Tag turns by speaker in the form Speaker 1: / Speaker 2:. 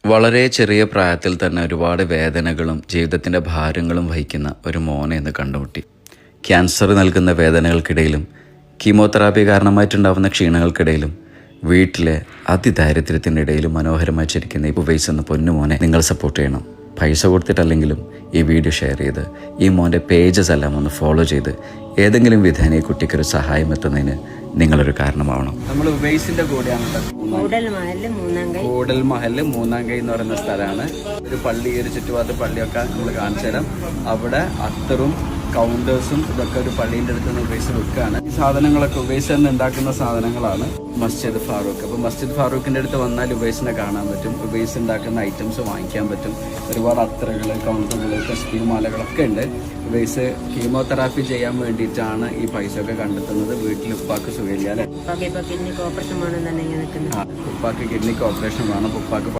Speaker 1: വളരെ ചെറിയ പ്രായത്തിൽ തന്നെ ഒരുപാട് വേദനകളും ജീവിതത്തിൻ്റെ ഭാരങ്ങളും വഹിക്കുന്ന ഒരു മോനെ ഇന്ന് കണ്ടുമുട്ടി. ക്യാൻസർ നൽകുന്ന വേദനകൾക്കിടയിലും കീമോതെറാപ്പി കാരണമായിട്ടുണ്ടാകുന്ന ക്ഷീണങ്ങൾക്കിടയിലും വീട്ടിലെ അതിദാരിദ്ര്യത്തിൻ്റെ ഇടയിലും മനോഹരമായി ചിരിക്കുന്ന ഈ ഉവൈസ് എന്ന പൊന്നുമോനെ നിങ്ങൾ സപ്പോർട്ട് ചെയ്യണം. പൈസ കൊടുത്തിട്ടല്ലെങ്കിലും ഈ വീഡിയോ ഷെയർ ചെയ്ത് ഈ മോൻ്റെ പേജസ് എല്ലാം ഒന്ന് ഫോളോ ചെയ്ത് ഏതെങ്കിലും വിധേന ഈ കുട്ടിക്കൊരു സഹായം എത്തുന്നതിന് നിങ്ങളൊരു കാരണമാവണം. നമ്മൾ ഉവൈസിന്റെ കൂടെയാണ് കൂടൽ മഹല് മൂന്നാം കൈ എന്ന് പറയുന്ന സ്ഥലമാണ്. ഒരു പള്ളി, ഒരു ചുറ്റുപാട് പള്ളിയൊക്കെ നമ്മൾ കാണിച്ചു തരാം. അവിടെ അത്തറും കൗണ്ടേഴ്സും ഇതൊക്കെ ഒരു പള്ളീൻ്റെ അടുത്ത് നിന്ന് ഉവൈസ് വെക്കുകയാണ്. ഈ സാധനങ്ങളൊക്കെ ഉവൈസ് തന്നെ ഉണ്ടാക്കുന്ന സാധനങ്ങളാണ്. മസ്ജിദ് ഫാറൂഖ്, അപ്പോൾ മസ്ജിദ് ഫാറൂഖിൻ്റെ അടുത്ത് വന്നാൽ ഉവൈസിനെ കാണാൻ പറ്റും. ഉവൈസ് ഉണ്ടാക്കുന്ന ഐറ്റംസ് വാങ്ങിക്കാൻ പറ്റും. ഒരുപാട് അത്തറുകൾ, കൗണ്ടറുകൾ, തസ്ബീഹ് മാലകളൊക്കെ ഉണ്ട്. ഉവൈസ് കീമോതെറാപ്പി ചെയ്യാൻ വേണ്ടിയിട്ടാണ് ഈ പൈസ ഒക്കെ കണ്ടെത്തുന്നത്. വീട്ടിൽ ഉപ്പാക്ക് സുഖമില്ല, ഉപ്പാക്ക് കിഡ്നിക്ക് ഓപ്പറേഷൻ വേണം. ഉപ്പാക്ക്